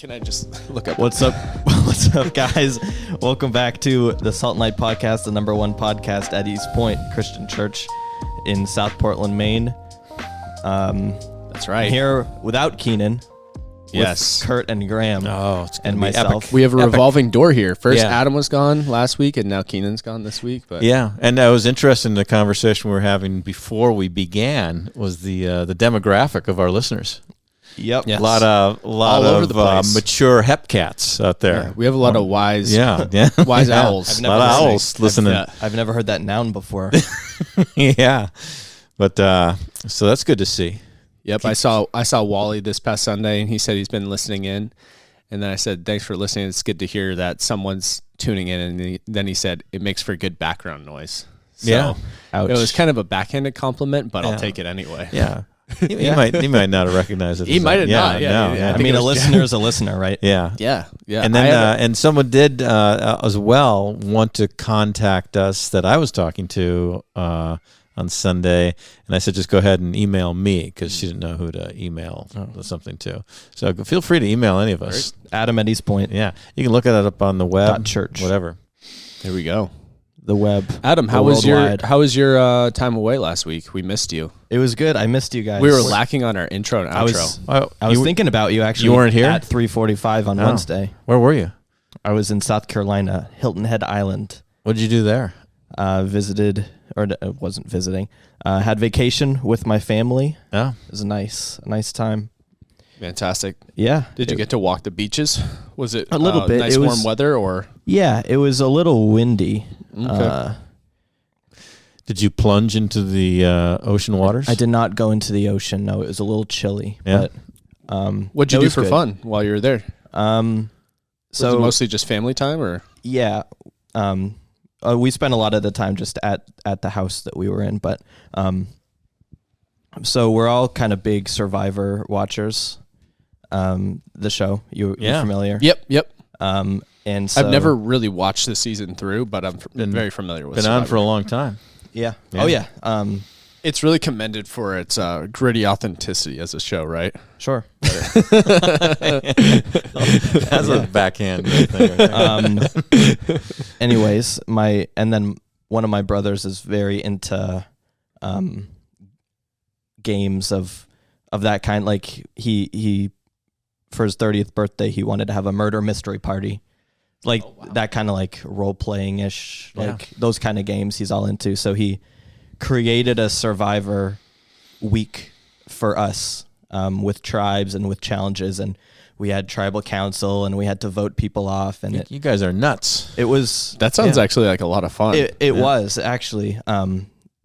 Can I just look up? What's up? What's up, guys? Welcome back to the Salt and Light Podcast, the #1 podcast at East Point Christian Church in South Portland, Maine. That's right. I'm here without Keenan. Yes. With Kurt and Graham. Oh, it's and myself. We have a revolving door here. First, Yeah. Adam was gone last week, and now Keenan's gone this week. But yeah, and I was interested in the conversation we were having before we began was the demographic of our listeners. Yep. Yes. A lot of mature hep cats out there. Yeah, we have a lot of wise, wise owls. A lot of owls listening. I've never heard that noun before. Yeah, but so that's good to see. Yep, I saw Wally this past Sunday, and he said he's been listening in. And then I said, thanks for listening. It's good to hear that someone's tuning in. And then he said, it makes for good background noise. So Yeah. It was kind of a backhanded compliment, but I'll take it anyway. Yeah. He might not have recognized it. He might have not. Yeah. I mean, a listener is a listener, right? Yeah. Yeah. And then and someone did as well want to contact us that I was talking to on Sunday, and I said just go ahead and email me because she didn't know who to email something to. So feel free to email any of us. Adam at East Point. Yeah, you can look at it up on the web. .church. Whatever. There we go. The web. Adam, how was your time away last week? We missed you. It was good. I missed you guys. We were lacking on our intro and outro. I was thinking about you actually. You weren't here at 3:45 on Wednesday. Where were you? I was in South Carolina, Hilton Head Island. What did you do there? Visited, or wasn't visiting. Had vacation with my family. Yeah, it was a nice time. Fantastic. Yeah. Did you get to walk the beaches? Was it a little bit nice warm weather or? Yeah, it was a little windy. Okay. Did you plunge into the ocean waters? I did not go into the ocean. No, it was a little chilly. Yeah. But what'd you do for fun while you were there? So was it mostly just family time, or? Yeah. We spent a lot of the time just at the house that we were in, but so we're all kind of big Survivor watchers. The show, you're familiar? Yep. And so I've never really watched the season through, but I'm very familiar with it. Been Survivor. on for a long time. Yeah. Oh, yeah. It's really commended for its gritty authenticity as a show, right? Sure. That's a backhand thing. Anyways, then one of my brothers is very into games of that kind. Like he for his 30th birthday, he wanted to have a murder mystery party. Like that kind of like role playing ish, like those kind of games he's all into. So he created a Survivor week for us with tribes and with challenges, and we had tribal council and we had to vote people off. And you guys are nuts. It was that sounds actually like a lot of fun. It was actually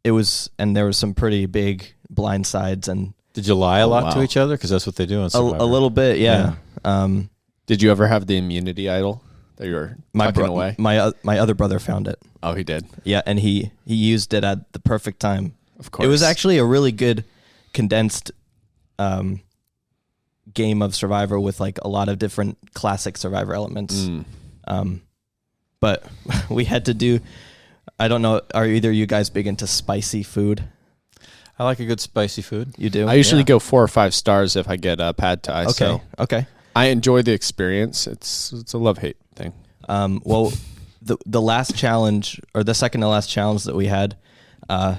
it was, and there was some pretty big blind sides. And did you lie a lot to each other? Because that's what they do on Survivor. A little bit, yeah. Did you ever have the immunity idol that you were tucking away? My other brother found it. Oh, he did? Yeah, and he used it at the perfect time. Of course. It was actually a really good condensed game of Survivor with like a lot of different classic Survivor elements. But we had to do, I don't know, are either of you guys big into spicy food? I like a good spicy food. You do? I usually go 4 or 5 stars if I get a pad thai. Okay. So I enjoy the experience. It's a love-hate thing. Well, the last challenge, or the second to last challenge that we had,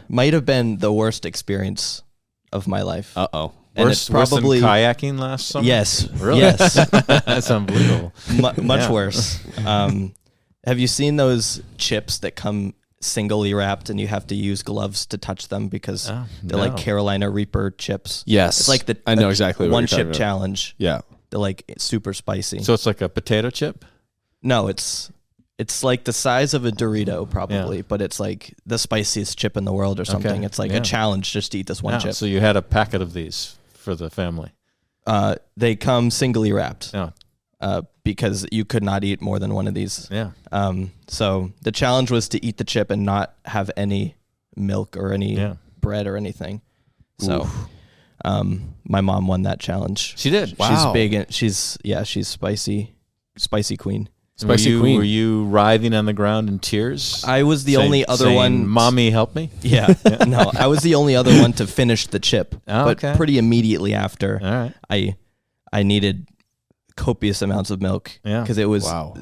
might have been the worst experience of my life. Uh-oh. And it's probably worse than kayaking last summer? Yes. Really? Yes. That's unbelievable. Much worse. Have you seen those chips that come singly wrapped and you have to use gloves to touch them because they're like Carolina Reaper chips? Yes. It's like I know exactly what one you're chip talking about. challenge. Yeah. They're like super spicy. So it's like a potato chip? No, it's like the size of a Dorito probably, but it's like the spiciest chip in the world or something. Okay. It's like a challenge just to eat this one chip. So you had a packet of these for the family? They come singly wrapped. Yeah. Because you could not eat more than one of these. Yeah. So the challenge was to eat the chip and not have any milk or any bread or anything. So my mom won that challenge. She did? Wow. She's big and she's spicy queen. Spicy queen. Were you writhing on the ground in tears? I was the only other one. Mommy, help me? Yeah. No, I was the only other one to finish the chip. Oh, but pretty immediately after, all right. I needed copious amounts of milk. Yeah. Because it was Wow.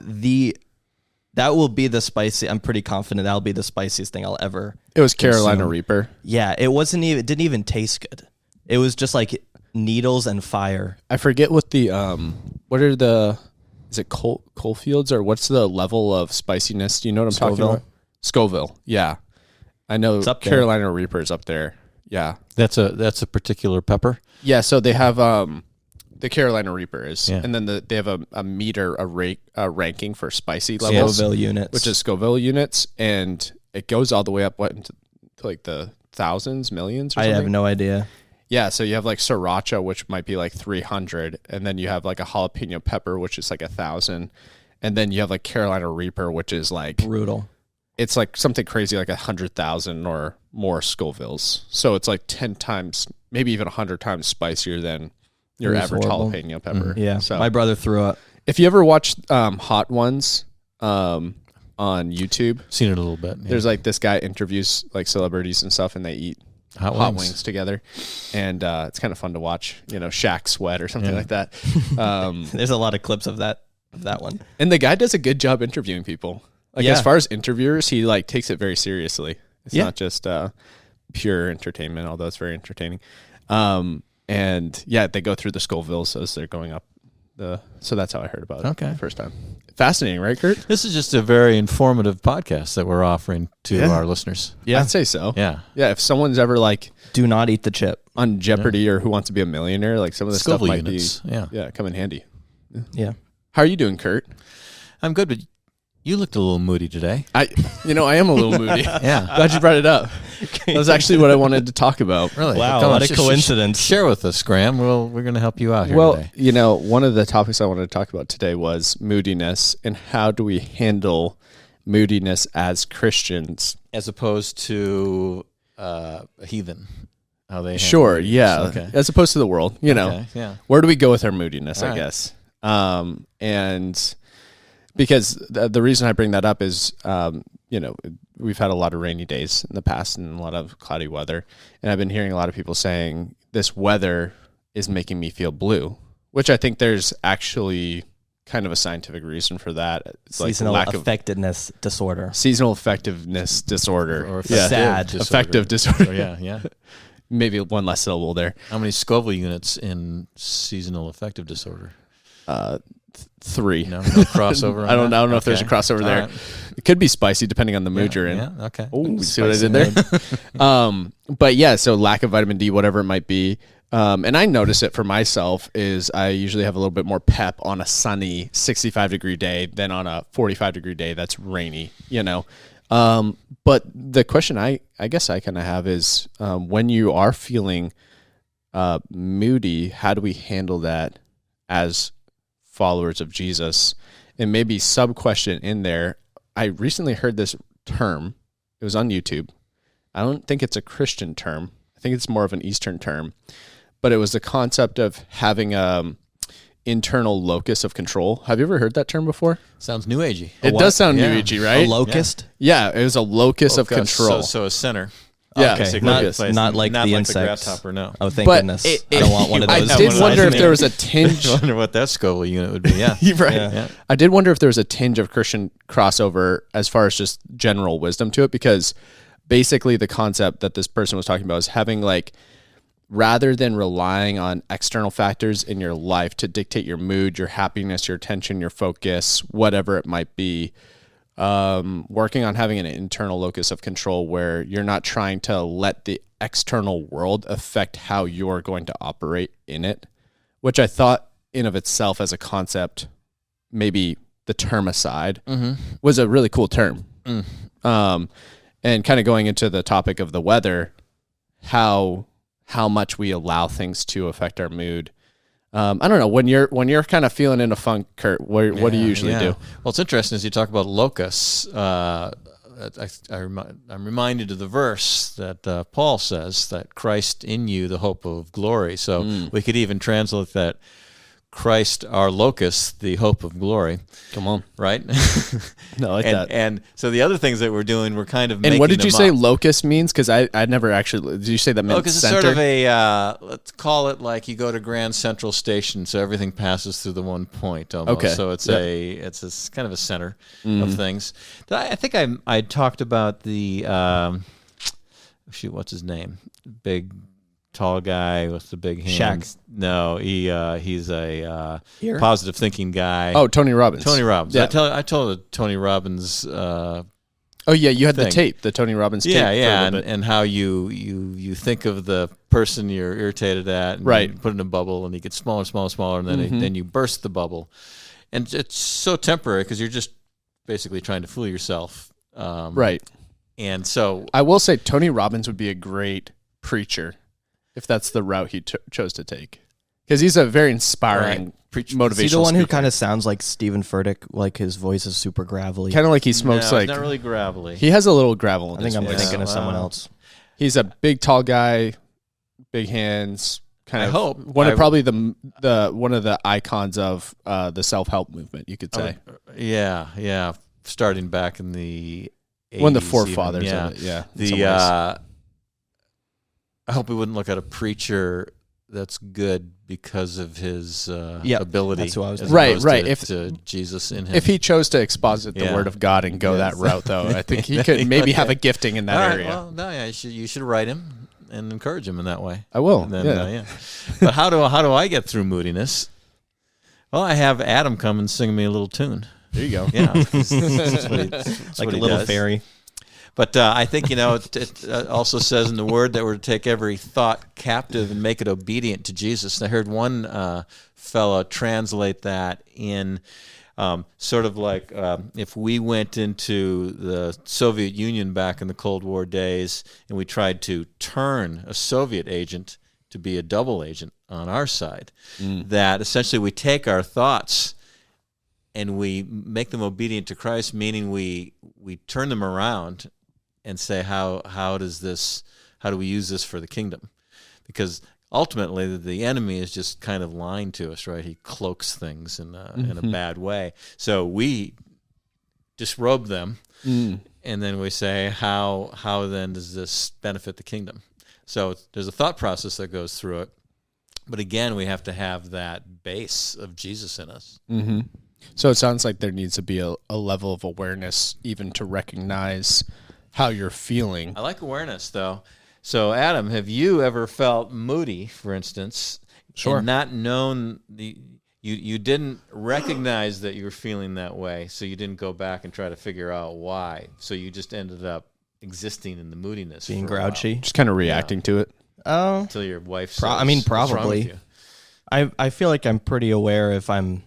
that will be the spicy. I'm pretty confident that'll be the spiciest thing I'll ever. It was Carolina consume. Reaper. Yeah, it didn't even taste good. It was just like needles and fire. I forget what the is it Coalfields or what's the level of spiciness? Do you know what I'm talking Scoville? about? Scoville. Yeah. I know It's up there. Carolina Reaper's up there. Yeah. That's a particular pepper. Yeah, so they have the Carolina Reaper is, Yeah. and then they have a meter, a ranking for spicy levels, Scoville units. which is Scoville units, and it goes all the way up into like the thousands, millions. Or I something. have no idea. Yeah, so you have like sriracha, which might be like 300, and then you have like a jalapeno pepper, which is like 1,000, and then you have like Carolina Reaper, which is like Brutal. it's like something crazy like 100,000 or more Scovilles. So it's like 10 times, maybe even 100 times spicier than your It was average horrible. jalapeno pepper. Yeah. So My brother threw up. if you ever watched Hot Ones on YouTube, Seen it a little bit. Yeah. there's like this guy interviews like celebrities and stuff, and they eat hot wings together, and it's kind of fun to watch. You know, Shaq sweat or something Yeah. like that. There's a lot of clips of that one. And the guy does a good job interviewing people. Like Yeah. as far as interviewers, he like takes it very seriously. It's Yeah. not just pure entertainment, although it's very entertaining. And yeah, they go through the Scovilles as they're going up. So that's how I heard about it. Okay. The first time. Fascinating, right, Kurt? This is just a very informative podcast that we're offering to Yeah. our listeners. Yeah. I'd say so. Yeah. Yeah, if someone's ever like Do not eat the chip. on Jeopardy or Who Wants to Be a Millionaire, like some of this Scoville stuff might units. be Yeah. come in handy. Yeah. How are you doing, Kurt? I'm good, but you looked a little moody today. I am a little moody. Yeah. Glad you brought it up. That was actually what I wanted to talk about. Really? Wow, Come on, what a coincidence. Share with us, Graham. We're going to help you out here Well, today. you know, one of the topics I wanted to talk about today was moodiness and how do we handle moodiness as Christians? As opposed to a heathen. How they handle Sure, it. yeah. Okay. As opposed to the world, you know. Okay, yeah. Where do we go with our moodiness, All I right. guess? And because the reason I bring that up is, you know, we've had a lot of rainy days in the past and a lot of cloudy weather. And I've been hearing a lot of people saying this weather is making me feel blue, which I think there's actually kind of a scientific reason for that. It's like Seasonal lack of affectiveness disorder. seasonal effectiveness disorder. Or Yeah. Sad. Affective disorder. Oh, yeah, yeah. Maybe one less syllable there. How many Scoville units in seasonal affective disorder? 3. No crossover. on I don't that? know if there's a Okay. crossover All there. right. It could be spicy depending on the mood you're in. Yeah, okay. Oh, see what I Spicy did there? But yeah, so lack of vitamin D, whatever it might be. And I notice it for myself is I usually have a little bit more pep on a sunny 65-degree day than on a 45-degree day that's rainy, you know. But the question I guess I kind of have is when you are feeling moody, how do we handle that as followers of Jesus? And maybe sub-question in there, I recently heard this term. It was on YouTube. I don't think it's a Christian term. I think it's more of an Eastern term. But it was the concept of having internal locus of control. Have you ever heard that term before? Sounds new agey. It what? does sound Yeah. new agey, right? A locust? Yeah, it was a locus of Focus. control. So a center. Yeah, Okay, basically. not, Locus. not like Not the like insects. the grasshopper, no. Oh, thank But goodness. it- I don't want one of I those. did one wonder I if made. there was a tinge. I wonder what that Scoville unit would be. Yeah. You're right. Yeah. I did wonder if there was a tinge of Christian crossover as far as just general wisdom to it, because basically the concept that this person was talking about is having like, rather than relying on external factors in your life to dictate your mood, your happiness, your attention, your focus, whatever it might be, working on having an internal locus of control where you're not trying to let the external world affect how you're going to operate in it, which I thought in of itself as a concept, maybe the term aside, was a really cool term. And kind of going into the topic of the weather, how much we allow things to affect our mood. I don't know, when you're kind of feeling in a funk, Kurt, what do you usually do? Well, it's interesting as you talk about locus. I'm reminded of the verse that Paul says that Christ in you, the hope of glory. So we could even translate that Christ our Locus, the hope of glory. Come on. Right? No, I like that. And so the other things that we're doing, we're kind of And making what did you them say up. locus means? Because I never actually, did you say that meant Locus is center? sort of a, let's call it like you go to Grand Central Station, so everything passes through the one point almost. Okay. So it's it's kind of a center of things. I think I talked about the, what's his name? Big, tall guy with the big hands. Shaq. No, he's a Here? positive thinking guy. Oh, Tony Robbins. Tony Robbins. Yeah. I told the Tony Robbins. Oh yeah, you had the thing. tape, the Tony Robbins tape. Yeah, for a yeah, little bit. and how you think of the person you're irritated at, and Right. you put in a bubble, and he gets smaller, smaller, smaller, and then then you burst the bubble, and it's so temporary because you're just basically trying to fool yourself, Right. And so I will say Tony Robbins would be a great preacher if that's the route he chose to take, because he's a very inspiring motivational Is he the one who speaker. kind of sounds like Stephen Furtick, like his voice is super gravelly? Kind of like he smokes no, like it's not really gravelly. he has a little gravel in I think his I'm voice. thinking of someone Wow. else. He's a big, tall guy, big hands. Kind I of hope. one of probably the one of the icons of the self-help movement, you could say. Yeah, starting back in the 80s, One of the forefathers even. of it. Yeah. in The some ways. I hope we wouldn't look at a preacher that's good because of his ability. that's who I was as thinking. opposed Right. to- If- to Jesus in him. If he chose to exposit the Yeah. word of God and go Yes. that route, though, I think he could maybe have a gifting in that All right, area. well, no, yeah, you should write him and encourage him in that way. I will. And then, yeah. But how do I get through moodiness? Well, I have Adam come and sing me a little tune. There you go. Yeah, that's Like what a he little does. fairy. But I think, it also says in the Word that we're to take every thought captive and make it obedient to Jesus. And I heard one fellow translate that in sort of like if we went into the Soviet Union back in the Cold War days and we tried to turn a Soviet agent to be a double agent on our side, that essentially we take our thoughts and we make them obedient to Christ, meaning we turn them around and say, how do we use this for the kingdom? Because ultimately the enemy is just kind of lying to us, right? He cloaks things in a bad way. So we disrobe them, and then we say, how then does this benefit the kingdom? So there's a thought process that goes through it. But again, we have to have that base of Jesus in us. Mm-hmm. So it sounds like there needs to be a level of awareness even to recognize how you're feeling. I like awareness, though. So, Adam, have you ever felt moody, for instance, Sure. and not known you didn't recognize that you were feeling that way, so you didn't go back and try to figure out why. So you just ended up existing in the moodiness, Being for a while, grouchy. Just kind of reacting to it. until your wife says, I mean, "What's wrong with probably. you?" I feel like I'm pretty aware if I'm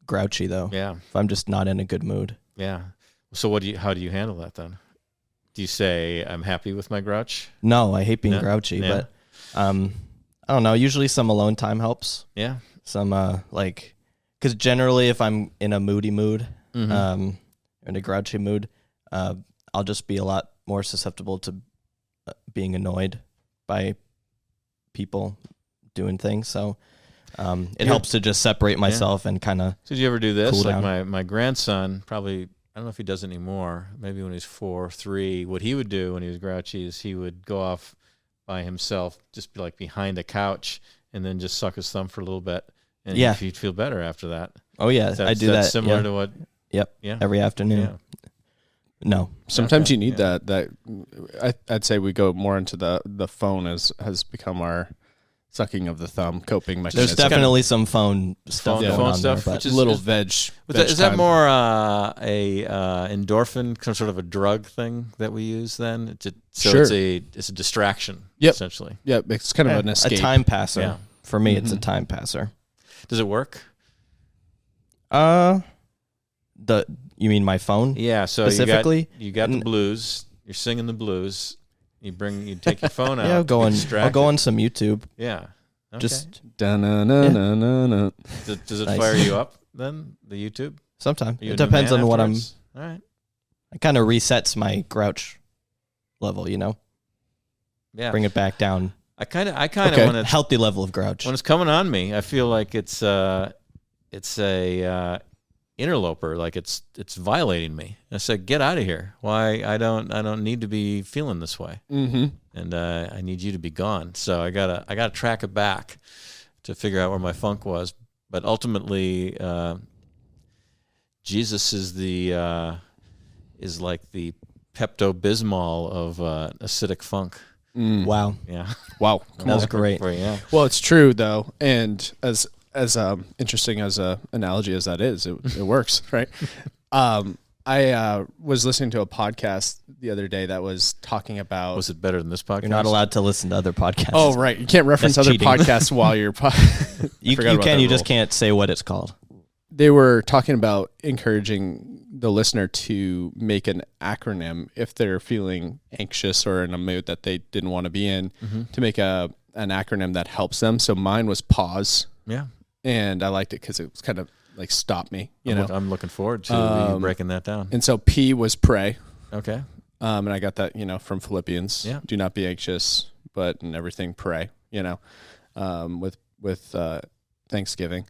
grouchy, though. Yeah, If I'm just not in a good mood. yeah. So how do you handle that then? Do you say, I'm happy with my grouch? No, I hate being No? grouchy, Yeah. but I don't know. Usually some alone time helps. Yeah. Some because generally if I'm in a moody mood, in a grouchy mood, I'll just be a lot more susceptible to being annoyed by people doing things. So it helps to just separate myself and kind of. So did you ever do this? Cool Like down. my grandson, probably, I don't know if he does it anymore, maybe when he's 4 or 3, what he would do when he was grouchy is he would go off by himself, just be like behind a couch, and then just suck his thumb for a little bit. And Yeah. he'd feel better after that. Oh yeah, I do that. Similar yeah. to what? Yep. Yeah. Every afternoon. Yeah. No. Sometimes Okay, you need yeah. that. I'd say we go more into the phone has become our sucking of the thumb coping mechanism. There's definitely some phone stuff Phone going on stuff, there, which but is little veg. Is veg that time. more a endorphin, some sort of a drug thing that we use then? So Sure. it's a distraction, Yep. essentially. Yeah, it's kind of an a escape. time passer. Yeah. For me, it's a time passer. Does it work? You mean my phone? Yeah, so Specifically? you got the blues. You're singing the blues. You take your phone out. Yeah, to be I'll distracted. go on some YouTube. Yeah. Okay. Just Da-na-na-na-na-na. Does it Nice. fire you up then? The YouTube. sometime. Are you It a new depends man on what I'm. afterwards? All right. It kind of resets my grouch level. Yeah. Bring it back down. I kind of Okay. when it's Healthy level of grouch. when it's coming on me, I feel like it's a interloper, like it's violating me. I said, get out of here. Why? I don't need to be feeling this way, and I need you to be gone. So I gotta track it back to figure out where my funk was. But ultimately, Jesus is like the Pepto-Bismol of acidic funk. Wow. Yeah. Wow. That was great. Yeah. Well, it's true though, and as interesting as a analogy as that is, it works, right? I was listening to a podcast the other day that was talking about. Was it better than this podcast? You're not allowed to listen to other podcasts. Oh, right. You can't reference That's other cheating. podcasts while you're. You forgot about can. that You just rule. can't say what it's called. They were talking about encouraging the listener to make an acronym if they're feeling anxious or in a mood that they didn't want to be in, to make an acronym that helps them. So mine was pause. Yeah. And I liked it because it was kind of like stop me, you know. I'm looking forward to you breaking that down. And so P was pray. Okay. And I got that, from Philippians. Yeah. Do not be anxious, but in everything pray, with Thanksgiving.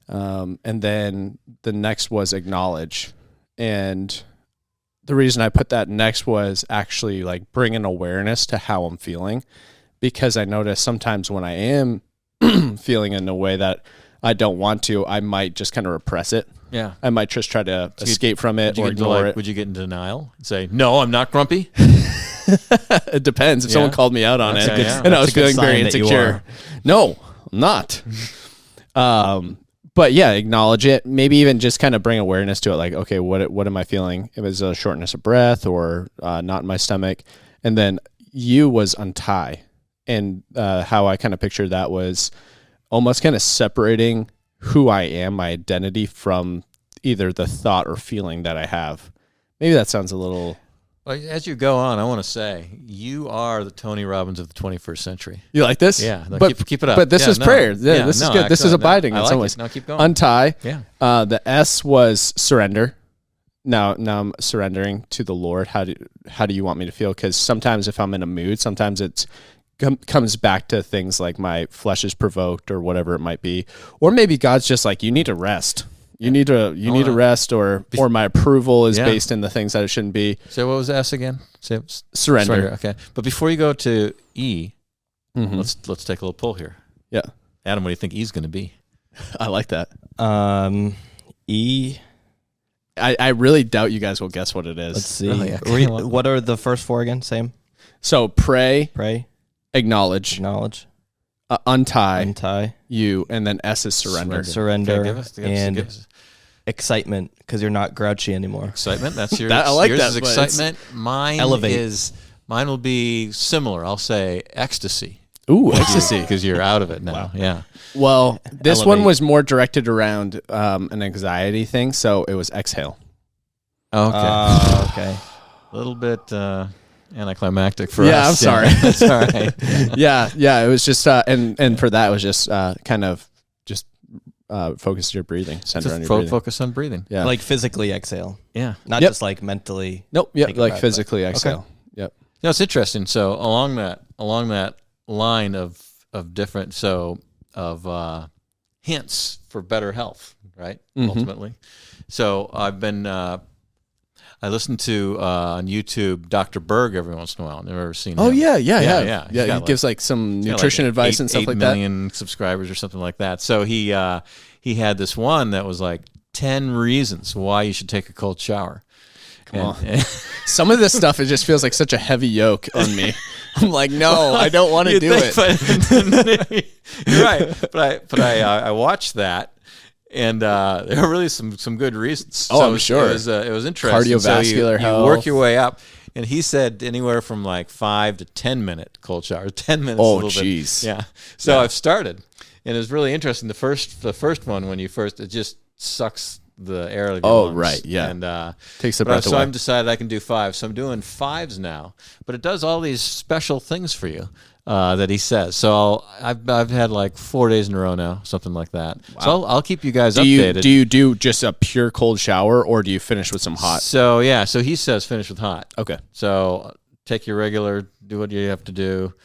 And then the next was acknowledge. And the reason I put that next was actually like bring an awareness to how I'm feeling, because I notice sometimes when I am feeling in a way that I don't want to, I might just kind of repress it. Yeah. I might just try to escape from it or ignore it. Would you get in denial and say, no, I'm not grumpy? It depends. If someone called me out on That's it a good- yeah. and I was that's a good feeling very sign that you insecure. No, I'm not. But yeah, acknowledge it. Maybe even just kind of bring awareness to it. Like, okay, what am I feeling? It was a shortness of breath or not in my stomach. And then U was untie. And how I kind of pictured that was almost kind of separating who I am, my identity, from either the thought or feeling that I have. Maybe that sounds a little... Well, as you go on, I want to say, you are the Tony Robbins of the 21st century. You like this? Yeah. No, but keep it up. But this is prayer. Yeah, this is good. This is abiding in some ways. No, keep going. Untie. Yeah. The S was surrender. Now I'm surrendering to the Lord. How do you want me to feel? Because sometimes if I'm in a mood, sometimes it's comes back to things like my flesh is provoked or whatever it might be, or maybe God's just like, you need to rest. You need to rest, or my approval is based in the things that it shouldn't be. So what was S again? Surrender. Okay. But before you go to E, let's take a little pull here. Yeah. Adam, what do you think E's going to be? I like that. E. I really doubt you guys will guess what it is. Let's see. Really? Okay. What are the first four again? Same. So pray, Acknowledge. untie, you, and then S is surrender. Surrender. Okay, give us excitement, because you're not grouchy anymore. excitement. That's yours. I like yours that, is but it's- excitement. Mine will be similar. I'll say ecstasy. Ooh, ecstasy. Because you're out of it now. Wow. Yeah. Well, this Elevate. one was more directed around an anxiety thing, so it was exhale. Okay. Okay. A little bit anticlimactic for Yeah, us. I'm sorry. That's all right. Yeah. It was just, and for that, it was just kind of just focus your breathing, center on your breathing. Focus on breathing. Yeah. Like physically exhale, Yeah. not Yep. just like mentally. Nope. Yep. Think about Like it, but- physically exhale. Yep. No, it's interesting. So along that line of different hints for better health, right? Ultimately. So I've been I listen to on YouTube Dr. Berg every once in a while. I've never seen Oh him. yeah. Yeah. He got gives like some He's got nutrition like advice and stuff 8 like that. million subscribers or something like that. So he had this one that was like 10 reasons why you should take a cold shower. And Some of this stuff, it just feels like such a heavy yoke on me. I'm like, no, I don't want to do it. But, you're right. But I watched that, and there were really some good reasons. Oh, I'm sure. It was interesting. Cardiovascular you health. work your way up, and he said anywhere from like 5 to 10 minute cold shower. 10 minutes. Oh, a little jeez. bit. Yeah. So I've started, and it was really interesting. The first one, when it just sucks the air out of your lungs. Right, yeah. And Takes the breath so away. I've decided I can do 5. So I'm doing 5s now. But it does all these special things for you that he says. So I've had like 4 days in a row now, something like that. Wow. So I'll keep you guys updated. Do you do just a pure cold shower, or do you finish with some hot? So so he says finish with hot. Okay. So take your regular, do what you have to do,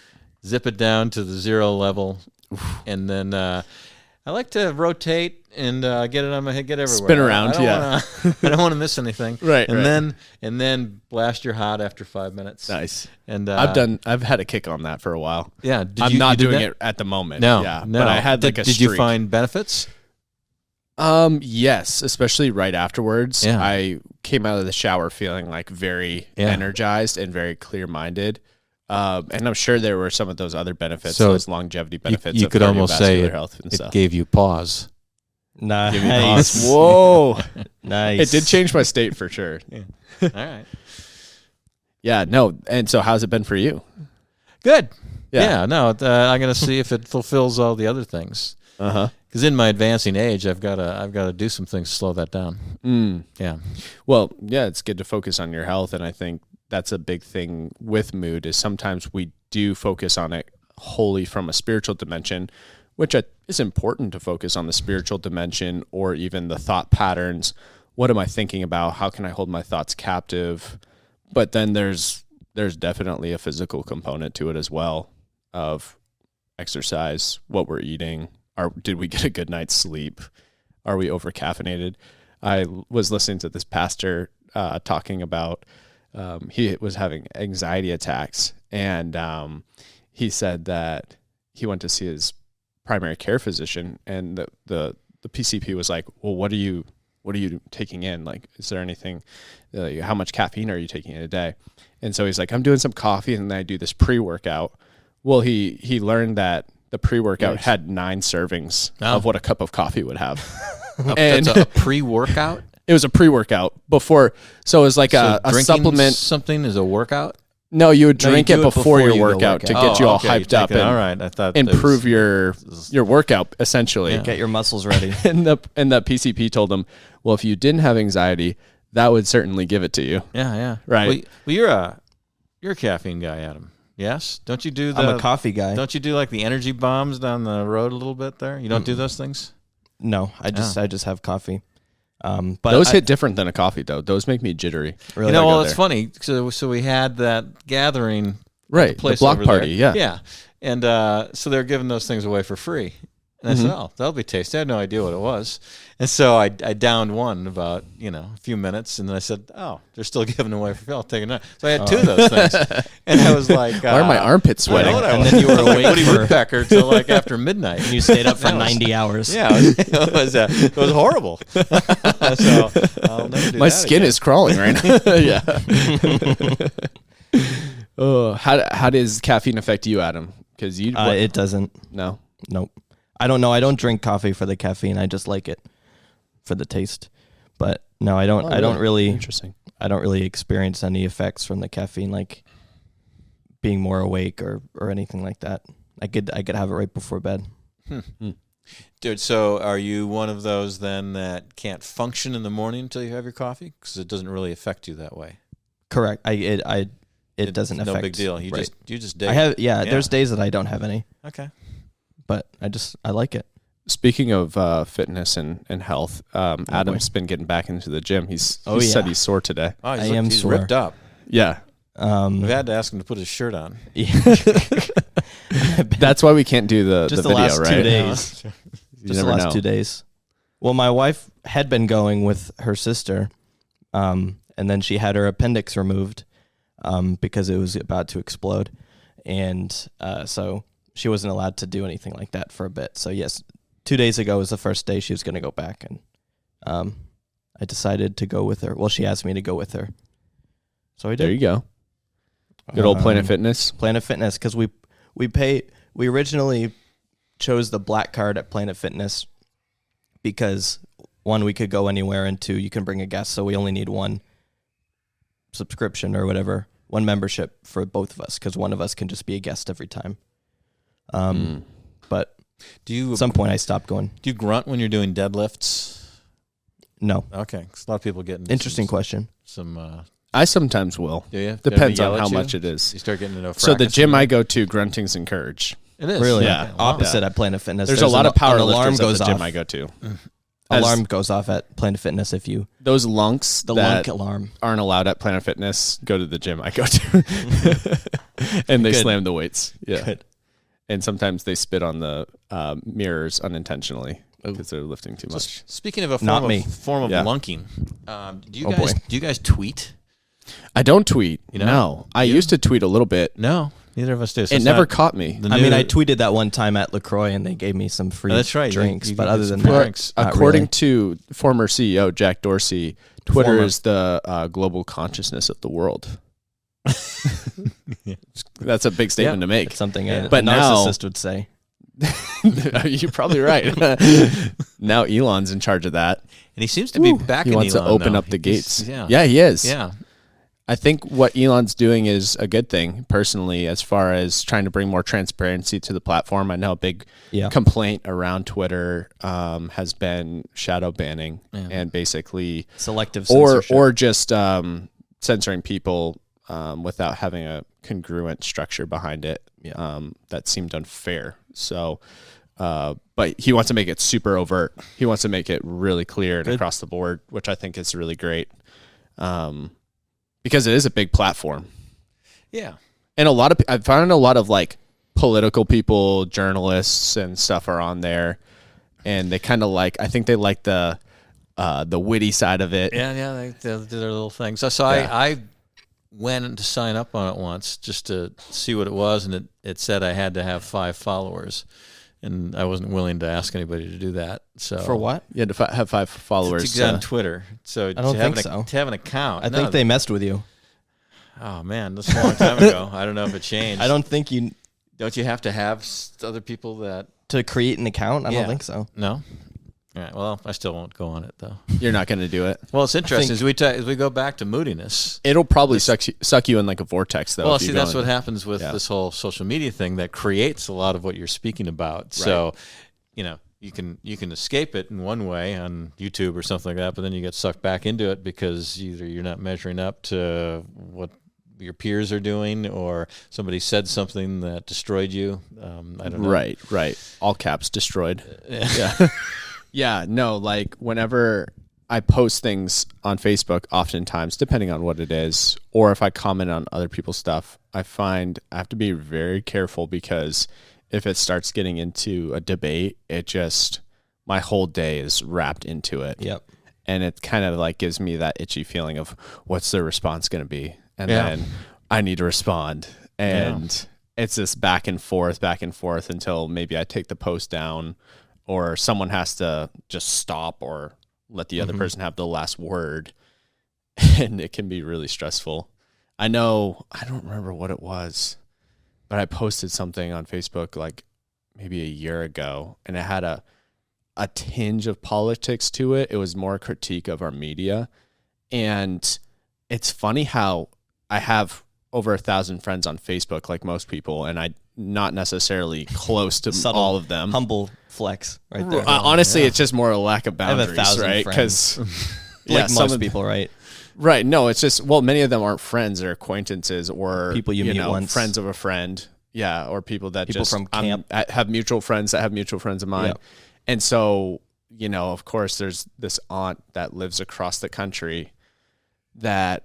zip it down to the 0 level, and then I like to rotate and get it on my head, get everywhere. Spin around, I don't want to miss anything. Right, and then blast your hot after 5 minutes. Nice. And I've had a kick on that for a while. Yeah, I'm not doing it at the moment. No, yeah, no. But I had like a Did streak. you find benefits? Yes, especially right afterwards. Yeah. I came out of the shower feeling like very energized and very clear-minded. And I'm sure there were some of those other benefits, So those longevity benefits. You of could almost say cardiovascular health and it stuff. gave you pause. Nice. Whoa, Nice. it did change my state for sure. All right. Yeah, no. And so, how's it been for you? Good. Yeah. No, I'm going to see if it fulfills all the other things. Because in my advancing age, I've got to do some things to slow that down. Yeah. Well, yeah, it's good to focus on your health, and I think that's a big thing with mood. Is sometimes we do focus on it wholly from a spiritual dimension, which is important to focus on the spiritual dimension or even the thought patterns. What am I thinking about? How can I hold my thoughts captive? But then there's definitely a physical component to it as well, of exercise, what we're eating. Did we get a good night's sleep? Are we over caffeinated? I was listening to this pastor talking about he was having anxiety attacks, and he said that he went to see his primary care physician, and the PCP was like, well, what are you taking in? Like, is there anything, how much caffeine are you taking in a day? And so he's like, I'm doing some coffee, and then I do this pre-workout. Well, he learned that the pre-workout had 9 servings of what a cup of coffee would have. And That's a pre-workout? It was a pre-workout before. So it was like a supplement. Something is a workout? No, you would drink do it it before your you go workout to work get out. you all okay, hyped up and all right. I thought improve your workout, essentially. Yeah. Get your muscles ready. And the PCP told him, well, if you didn't have anxiety, that would certainly give it to you. Yeah. Right. Well, you're a caffeine guy, Adam. Yes? Don't you do I'm a coffee guy. Don't you do like the energy bombs down the road a little bit there? You don't do those things? No, I just have coffee. But Those hit different than a coffee, though. Those make me jittery. Really? Well, it's funny. So we had that gathering, Right, at the place block over party, there. yeah. And so they're giving those things away for free. And I said, oh, that'll be tasty. I had no idea what it was. And so I downed one about, a few minutes. And then I said, oh, they're still giving away for free. I'll take another. So I had 2 of those things. And I was like, Why are my armpits sweating? And then you were awake Woody for- Woodpecker till like after midnight. And you stayed up for 90 hours. Yeah, it was horrible. So I'll never do My that skin again. is crawling right now. Yeah. Oh, how does caffeine affect you, Adam? Because It doesn't. no. Nope. I don't know. I don't drink coffee for the caffeine. I just like it for the taste. But no, I don't. Oh, I don't really. Interesting. I don't really experience any effects from the caffeine, like being more awake or anything like that. I could have it right before bed. Dude, so are you one of those then that can't function in the morning until you have your coffee? Because it doesn't really affect you that way. Correct. It doesn't affect. No big deal. You right. just dig. I have There's days that I don't have any, Okay. but I like it. Speaking of fitness and health, Adam's been getting back into the gym. He Oh, said yeah. he's sore today. Oh, he's sore. ripped up. Yeah. We've had to ask him to put his shirt on. That's why we can't do the Just the video, last right? 2 days. You Just the never last know. 2 days. Well, my wife had been going with her sister, and then she had her appendix removed because it was about to explode, and so she wasn't allowed to do anything like that for a bit. So yes, 2 days ago was the first day she was going to go back, and I decided to go with her. Well, she asked me to go with her, so I did. There you go. Good old Planet Fitness. Planet Fitness, because we originally chose the black card at Planet Fitness because 1, we could go anywhere, and 2, you can bring a guest, so we only need 1 subscription or whatever, 1 membership for both of us, because one of us can just be a guest every time. But at some point I stopped going. Do you grunt when you're doing deadlifts? No. Okay, 'cause a lot of people get into Interesting question. I sometimes will. Do you? Depends Yell on at how you? much it is. You start getting into a So the fracas gym in I there? go to, grunting's encouraged. It is. Really? Yeah. Opposite at Planet Fitness. There's a lot of power an alarm lifters goes at the gym off. I go to. Alarm goes off at Planet Fitness if you Those lunks the that lunk alarm. aren't allowed at Planet Fitness go to the gym I go to. And they Good. slam the weights. Yeah. Good. And sometimes they spit on the mirrors unintentionally because they're lifting too much. Speaking of a Not form me. of Yeah. lunking, do you Oh, boy. guys tweet? I don't tweet. You know? No. I used to tweet a little bit. No, neither of us do. So It it's never not caught me. the I mean, new- I tweeted that one time at LaCroix, and they gave me some free that's right. drinks. You But get other some than that, drinks. not According really. to former CEO Jack Dorsey, Twitter Former. is the global consciousness of the world. That's a big statement to make. It's something Yeah. a But now- narcissist would say. You're probably right. Now Elon's in charge of that. and he seems to be back. He wants Elon, to open though. up the gates. Yeah. He is. Yeah. I think what Elon's doing is a good thing, personally, as far as trying to bring more transparency to the platform. I know a big Yeah. complaint around Twitter has been shadow banning and basically, Selective or censorship. just censoring people without having a congruent structure behind it. That seemed unfair. So, but he wants to make it super overt. He wants to make it really clear and across the board, which I think is really great. Because it is a big platform. Yeah. And I found a lot of like political people, journalists and stuff are on there, and they kind of I think they like the witty side of it. Yeah. They do their little thing. So Yeah. I went to sign up on it once just to see what it was, and it said I had to have 5 followers, and I wasn't willing to ask anybody to do that. So For what? You had to have 5 followers. to get on Twitter. So I don't think so. To have an account. I think they messed with you. Oh man, that's a long time ago. I don't know if it changed. I don't think you Don't you have to have other people that? to create an account. I Yeah. don't think so. No. All right. Well, I still won't go on it though. You're not going to do it. Well, it's interesting as we go back to moodiness. It'll probably suck you in like a vortex, though. Well, if you see, go that's in. what happens with this whole social media thing that creates a lot of what you're speaking about. So, you can escape it in one way on YouTube or something like that, but then you get sucked back into it because either you're not measuring up to what your peers are doing, or somebody said something that destroyed you. I don't know. Right. All caps destroyed. Yeah. Yeah. No, like whenever I post things on Facebook, oftentimes, depending on what it is, or if I comment on other people's stuff, I find I have to be very careful because if it starts getting into a debate, my whole day is wrapped into it. Yep. And it kind of like gives me that itchy feeling of what's their response going to be. And then I need to respond. And it's this back and forth until maybe I take the post down, or someone has to just stop or let the other person have the last word. And it can be really stressful. I don't remember what it was, but I posted something on Facebook like maybe a year ago, and it had a tinge of politics to it. It was more a critique of our media. And it's funny how I have over 1,000 friends on Facebook, like most people, and I'm not necessarily close to Subtle, all of them. Humble flex right there. Honestly, it's just more a lack of I have boundaries, 1,000 right? friends. Because Like most people, right? right? No, it's just many of them aren't friends or acquaintances or People you meet know, once. friends of a friend, or people that People just from camp. have mutual friends that have mutual friends of mine, Yep. and so of course, there's this aunt that lives across the country that,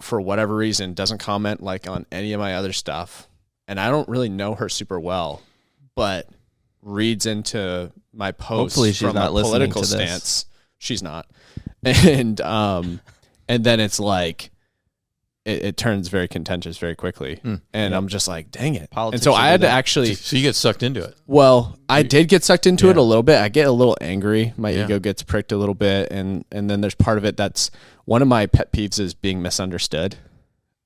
for whatever reason, doesn't comment like on any of my other stuff, and I don't really know her super well, but reads into my posts Hopefully she's from not a listening political to this. stance. She's not, and then it's like it turns very contentious very quickly, and I'm just like, dang it. Politics and so will I do had to that. actually. So you get sucked into it. Well, I did get sucked into it Yeah. a little bit. I get a little angry. My Yeah. ego gets pricked a little bit. And then there's part of it that's one of my pet peeves is being misunderstood.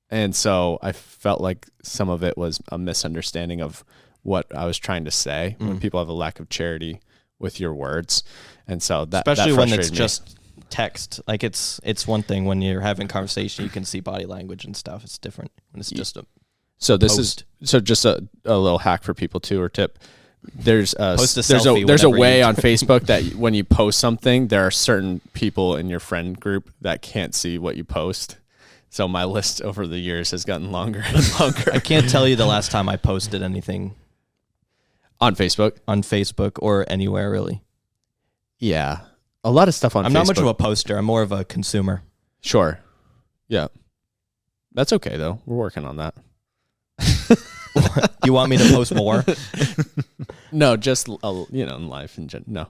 And so I felt like some of it was a misunderstanding of what I was trying to say when people have a lack of charity with your words. And so that Especially when it's frustrated me. just text. Like it's one thing when you're having conversation, you can see body language and stuff. It's different when it's just a So this post. is just a little hack for people too, or tip. There's Post a there's selfie a whenever way you- on Facebook that when you post something, there are certain people in your friend group that can't see what you post. So my list over the years has gotten longer and longer. I can't tell you the last time I posted anything On Facebook, on Facebook or anywhere really. yeah, a lot of stuff on. I'm Facebook. not much of a poster. I'm more of a consumer. Sure, yeah, that's okay though. We're working on that. You want me to post more? No, just in life in general. No,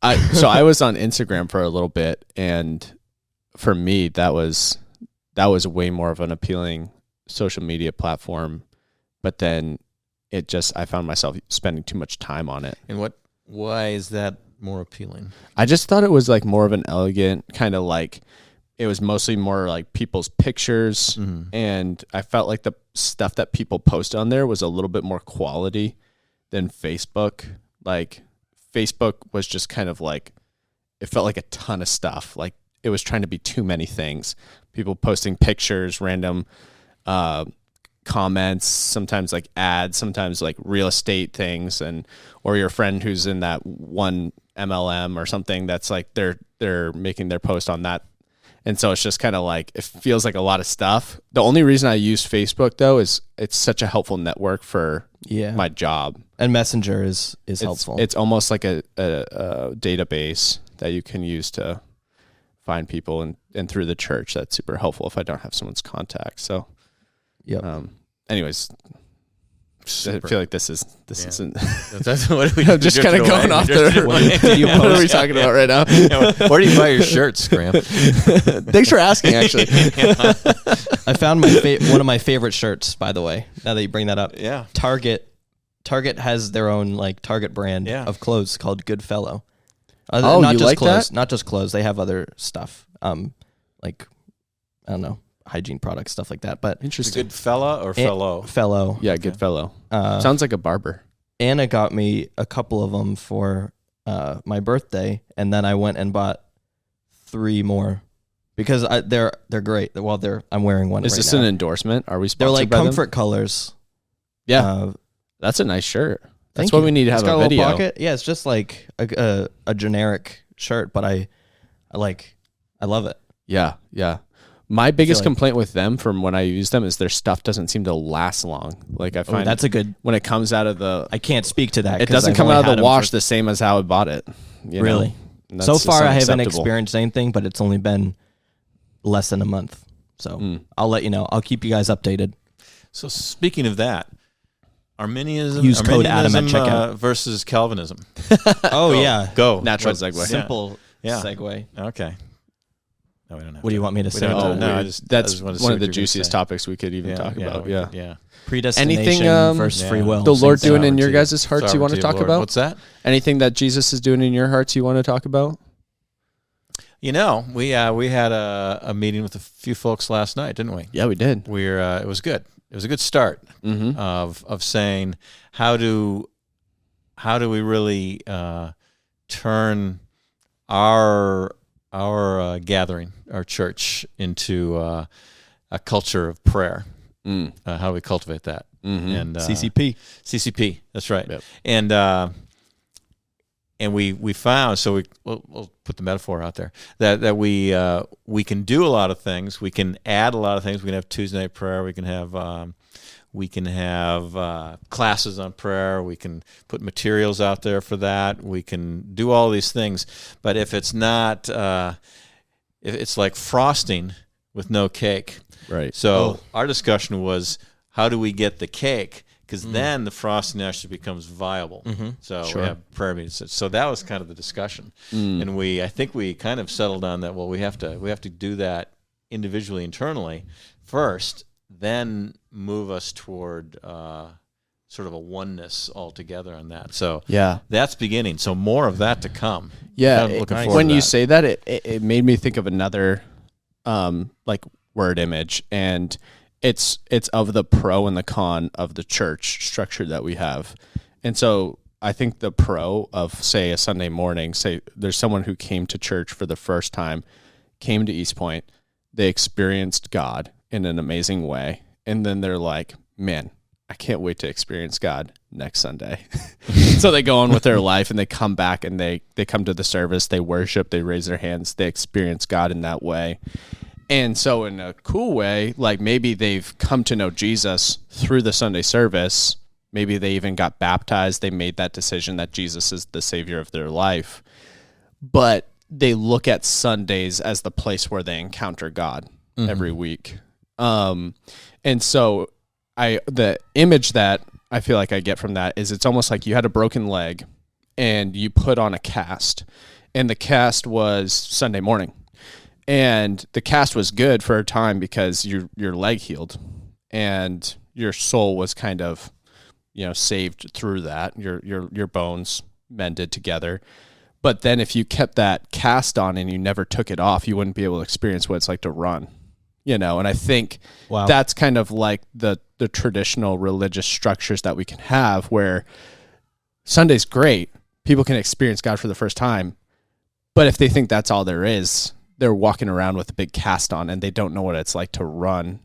I was on Instagram for a little bit, and for me, that was way more of an appealing social media platform. But then I found myself spending too much time on it. And why is that more appealing? I just thought it was like more of an elegant kind of like, it was mostly more like people's pictures. And I felt like the stuff that people post on there was a little bit more quality than Facebook. Like Facebook was just kind of like, it felt like a ton of stuff. Like it was trying to be too many things. People posting pictures, random comments, sometimes like ads, sometimes like real estate things, or your friend who's in that one MLM or something that's like they're making their post on that. And so it's just kind of like, it feels like a lot of stuff. The only reason I use Facebook though is it's such a helpful network for my job. And Messenger is helpful. It's almost like a database that you can use to find people, and through the church, that's super helpful if I don't have someone's contact. So, anyways, Super. I feel like this isn't. That's what we I'm just kind of going off there. What are we talking about right now? Where do you buy your shirts, Graham? Thanks for asking. Actually, I found one of my favorite shirts. By the way, now that you bring that up, yeah, Target has their own like Target brand of clothes called Goodfellow. Not just like clothes, that? Not just clothes. They have other stuff, like I don't know, hygiene products, stuff like that. But interesting. Good fella or fellow? Fellow. Yeah, good fellow. Sounds like a barber. Anna got me a couple of them for my birthday, and then I went and bought 3 more because they're great. Well, I'm wearing one. Is this an endorsement? Are we sponsored? They're like by comfort colors. Yeah, that's a nice shirt. That's Thank what you. we need to have It's got a little video. pocket. Yeah, it's just like a generic shirt, but I love it. Yeah. My biggest like- complaint with them from when I use them is their stuff doesn't seem to last long. Like I find that's a good. when it comes out of the, I can't speak to that. it 'cause doesn't I've come only out of had the them wash for- the same as how I bought it. You Really? know? And that's So just far, I haven't unacceptable. experienced anything, but it's only been less than a month. So I'll let you know. I'll keep you guys updated. So speaking of that, Arminianism, Use code Adam at checkout. Versus Calvinism. Oh yeah, Go. Natural What- segue. simple Yeah. segue. Okay. No, we don't have What do you want me to We say? don't Oh, have to. No, I we- just that's wanted to see one what of the you're gonna juiciest say. topics we could even talk about. we Yeah. could, yeah. Predestination Anything, versus free yeah. will. The Lord Same doing thing. in your Sovereignty. guys' hearts you want to Sovereignty of talk the Lord. about? What's that? Anything that Jesus is doing in your hearts you want to talk about? You know, we had a meeting with a few folks last night, didn't we? Yeah, we did. It was good. It was a good start of saying how do we really turn our gathering, our church, into a culture of prayer. How do we cultivate that? And CCP. That's right. Yep. And we found, so we'll put the metaphor out there, that we can do a lot of things. We can add a lot of things. We can have Tuesday night prayer. We can have classes on prayer. We can put materials out there for that. We can do all these things. But if it's not, if it's like frosting with no cake. Right. So our discussion was, how do we get the cake? Because then the frosting actually becomes viable. So we have prayer meetings. So that was kind of the discussion, and I think we kind of settled on that. Well, we have to do that individually, internally first, then move us toward sort of a oneness altogether on that. So Yeah. that's beginning. So more of that to come. Yeah, I'm looking forward when to you that. say that, it made me think of another like word image, and it's of the pro and the con of the church structure that we have. And so I think the pro of, say, a Sunday morning, say there's someone who came to church for the first time, came to East Point, they experienced God in an amazing way, and then they're like, man, I can't wait to experience God next Sunday. So they go on with their life, and they come back, and they come to the service, they worship, they raise their hands, they experience God in that way. And so in a cool way, like maybe they've come to know Jesus through the Sunday service. Maybe they even got baptized. They made that decision that Jesus is the savior of their life. But they look at Sundays as the place where they encounter God every week. And so the image that I feel like I get from that is it's almost like you had a broken leg and you put on a cast, and the cast was Sunday morning, and the cast was good for a time because your leg healed and your soul was kind of, saved through that. Your bones mended together. But then if you kept that cast on and you never took it off, you wouldn't be able to experience what it's like to run, and I think that's kind of like the traditional religious structures that we can have, where Sunday's great. People can experience God for the first time. But if they think that's all there is, they're walking around with a big cast on and they don't know what it's like to run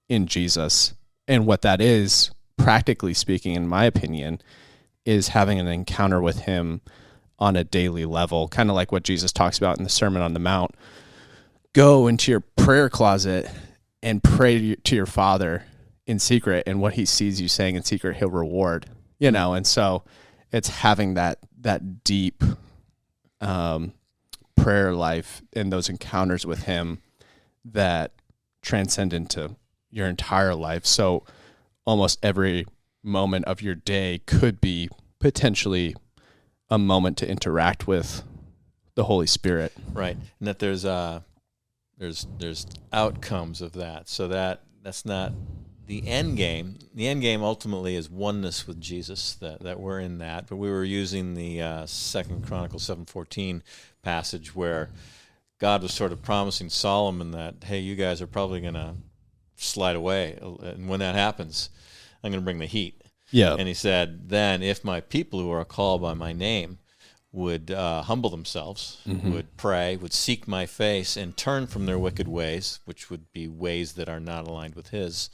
in Jesus. And what that is, practically speaking, in my opinion, is having an encounter with him on a daily level, kind of like what Jesus talks about in the Sermon on the Mount. Go into your prayer closet and pray to your Father in secret, and what he sees you saying in secret, he'll reward, and so it's having that deep prayer life and those encounters with him that transcend into your entire life. So almost every moment of your day could be potentially a moment to interact with the Holy Spirit. Right. And that there's outcomes of that. So that's not the end game. The end game ultimately is oneness with Jesus, that we're in that. But we were using the 2 Chronicles 7:14 passage where God was sort of promising Solomon that, hey, you guys are probably going to slide away. And when that happens, I'm going to bring the heat. Yeah. And he said, then if my people who are called by my name would humble themselves, would pray, would seek my face, and turn from their wicked ways, which would be ways that are not aligned with his,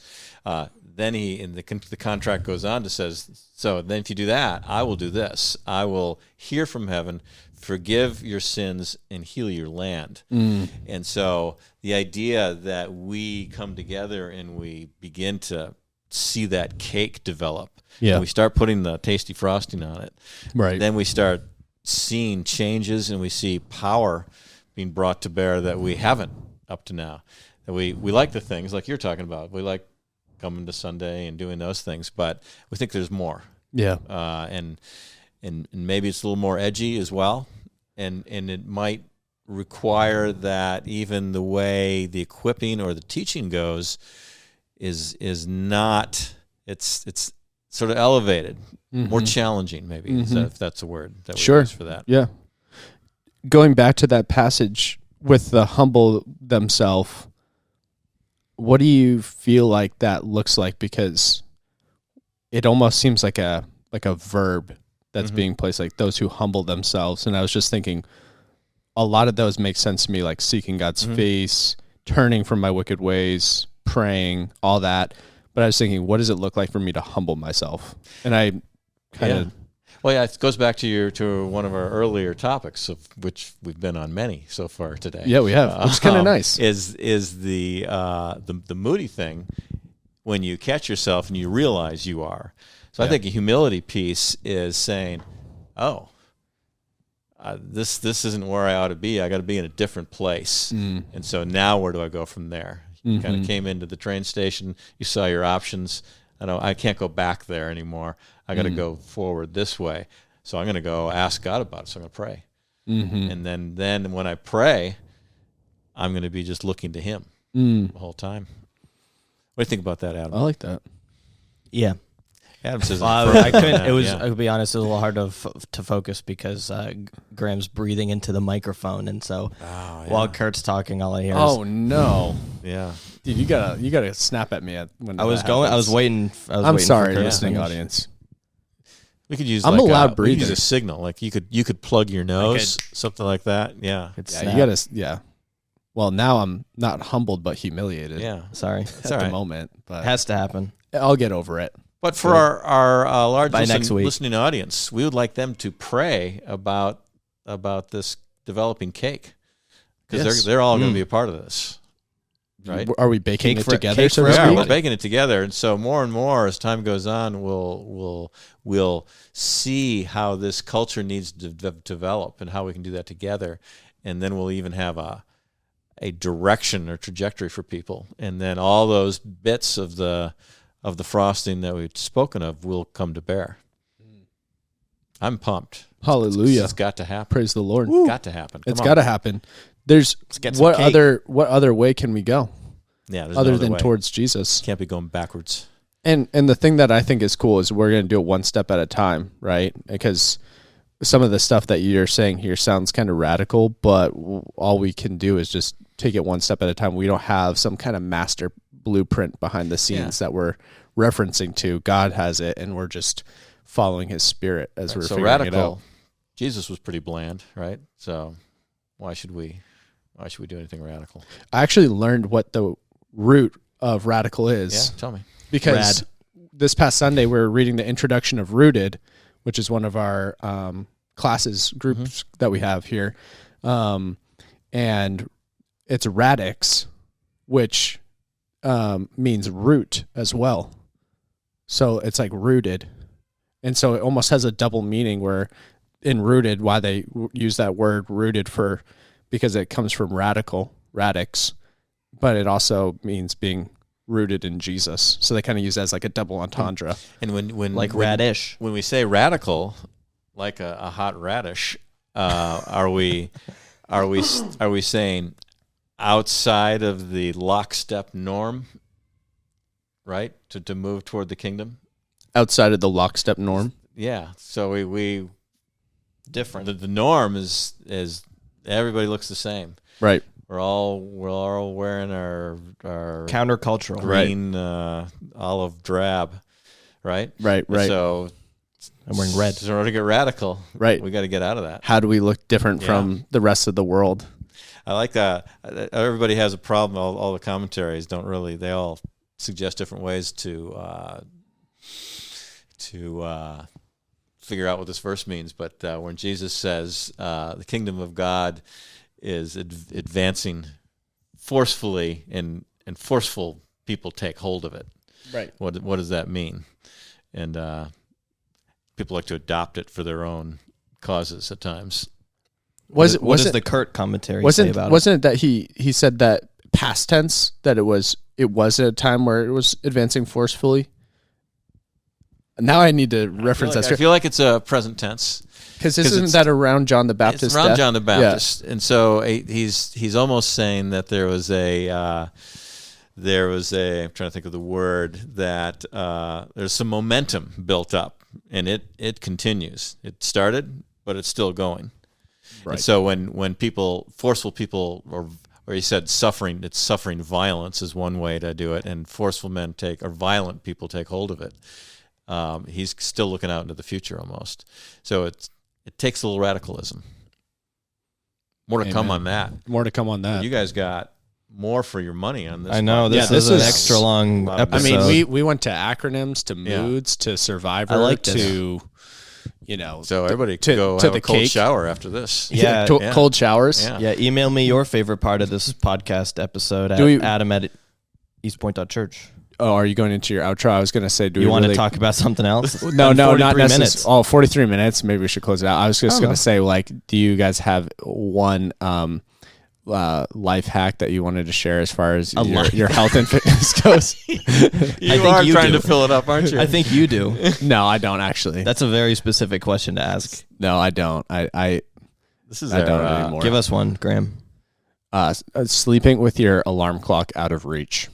then the contract goes on to says, so then if you do that, I will do this. I will hear from heaven, forgive your sins, and heal your land. And so the idea that we come together and we begin to see that cake develop, and we start putting the tasty frosting on it, right? Then we start seeing changes, and we see power being brought to bear that we haven't up to now. And we like the things like you're talking about. We like coming to Sunday and doing those things, but we think there's more. Yeah. And maybe it's a little more edgy as well, and it might require that even the way the equipping or the teaching goes is not, it's sort of elevated, more challenging maybe, if that's a word that we use for that. Yeah. Going back to that passage with the humble themselves, what do you feel like that looks like? Because it almost seems like a verb that's being placed, like those who humble themselves. And I was just thinking, a lot of those make sense to me, like seeking God's face, turning from my wicked ways, praying, all that. But I was thinking, what does it look like for me to humble myself? And I kind of... Well, yeah, it goes back to one of our earlier topics, of which we've been on many so far today. Yeah, we have, which is kind of nice. Is the moody thing when you catch yourself and you realize you are. So I think a humility piece is saying, oh, this isn't where I ought to be. I got to be in a different place. And so now where do I go from there? You kind of came into the train station, you saw your options. I can't go back there anymore. I got to go forward this way. So I'm going to go ask God about it. So I'm going to pray. And then when I pray, I'm going to be just looking to him the whole time. What do you think about that, Adam? I like that. Yeah. Adam says I couldn't. It was. I'll be honest. It was a little hard to focus because Graham's breathing into the microphone, and so while Kurt's talking, all I hear is, "Oh no!" Yeah, dude, you gotta snap at me when I was going. Happens. I was waiting. I'm sorry, listening audience. We could use. I'm a loud breather. Use a signal, like you could plug your nose, something like that. Yeah, you gotta. Yeah. Well, now I'm not humbled but humiliated. Yeah, sorry at the moment, but it has to happen. I'll get over it. But for our large listening audience, we would like them to pray about this developing cake, because they're all going to be a part of this, right? Are we baking it together? We're baking it together, and so more and more as time goes on, we'll see how this culture needs to develop and how we can do that together, and then we'll even have a direction or trajectory for people, and then all those bits of the of the frosting that we've spoken of will come to bear. I'm pumped. Hallelujah. It's got to happen. Praise the Lord. It's got to happen. It's got to happen. There's get some what cake. other way can we go Yeah, there's other no other than way. towards Jesus? Can't be going backwards. And the thing that I think is cool is we're going to do it one step at a time, right? Because some of the stuff that you're saying here sounds kind of radical, but all we can do is just take it one step at a time. We don't have some kind of master blueprint behind the scenes that we're referencing to. God has it, and we're just following his spirit as we're figuring radical. it out. Jesus was pretty bland, right? So why should we do anything radical? I actually learned what the root of radical is. Yeah, tell me. Because this past Sunday, we were reading the introduction of Rooted, which is one of our classes, groups that we have here. And it's radix, which means root as well. So it's like rooted. And so it almost has a double meaning where in rooted, why they use that word rooted because it comes from radix, but it also means being rooted in Jesus. So they kind of use that as like a double entendre. And when Like radish. when we say radical, like a hot radish, are we saying outside of the lockstep norm, right? To move toward the kingdom? Outside of the lockstep norm. Yeah. So we Different. the norm is everybody looks the same. Right. We're all wearing our Countercultural. green olive drab, right? Right. So I'm wearing red. in order to get radical, Right. we got to get out of that. How do we look different from the rest of the world? I like that. Everybody has a problem. All the commentaries don't really. They all suggest different ways to figure out what this verse means. But when Jesus says the kingdom of God is advancing forcefully, and forceful people take hold of it. Right. What does that mean? And people like to adopt it for their own causes at times. What does the Kurt commentary say about it? Wasn't it that he said that past tense, that it was a time where it was advancing forcefully? Now I need to reference I that feel like it's a present tense. because isn't that around John the Baptist? It's around death? John the Baptist, and so he's almost saying that there was a I'm trying to think of the word, that there's some momentum built up, and it continues. It started, but it's still going. Right. And so when forceful people, or he said suffering violence is one way to do it, and forceful men violent people take hold of it. He's still looking out into the future almost. So it takes a little radicalism. More to come on that. More to come on that. You guys got more for your money on this. I know podcast. this is an extra long episode. I mean, we went to acronyms, to moods, to Survivor, I like this. to So everybody can go to have the a cold cake. shower after this. Yeah. cold showers. Yeah. email me your favorite part of this podcast episode at adam@eastpoint.church. Oh, are you going into your outro? I was going to say, do You we want really to talk about something else? No, not 43 necessarily. minutes. Oh, 43 minutes. Maybe we should close it out. I was just going to say, like, do you guys have one life hack that you wanted to share as far as your health and fitness goes? You are trying to fill it up, aren't you? I think you do. No, I don't actually. That's a very specific question to ask. No, I don't. I This is don't anymore. Give us one, Graham. Sleeping with your alarm clock out of reach.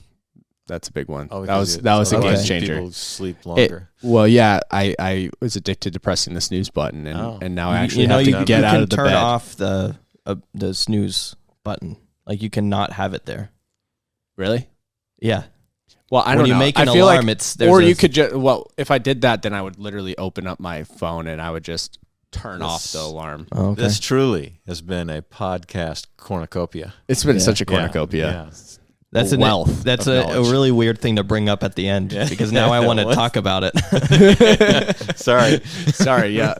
That's a big one. Oh, that was a game changer. People sleep longer. I was addicted to pressing the snooze button, and now I actually have to get out of the bed. You can turn off the snooze button. Like, you cannot have it there. Really? Yeah. Well, I don't know. When you make an I feel alarm, like, you could just, if I did that, then I would literally open up my phone and I would just turn off the alarm. Oh, okay. This truly has been a podcast cornucopia. It's been such a cornucopia. Yeah. That's wealth. That's of a knowledge. really weird thing to bring up at the end, because now I want to talk about it. Sorry. Yeah.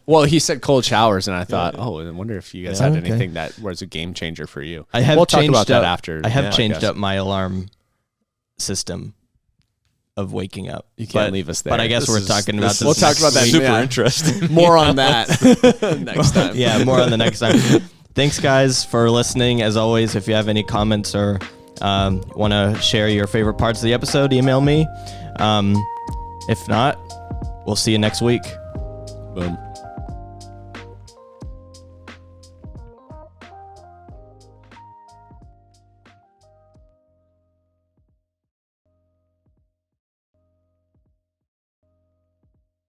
Well, he said cold showers, and I thought, I wonder if you guys had anything that was a game changer for you. We'll talk about that after. I have changed up my alarm system of waking up. You can't leave us there. But I guess we're talking about this. We'll talk about that. Super Yeah. interesting. More on that next time. Yeah, more on the next time. Thanks, guys, for listening. As always, if you have any comments or want to share your favorite parts of the episode, email me. If not, we'll see you next week. Boom.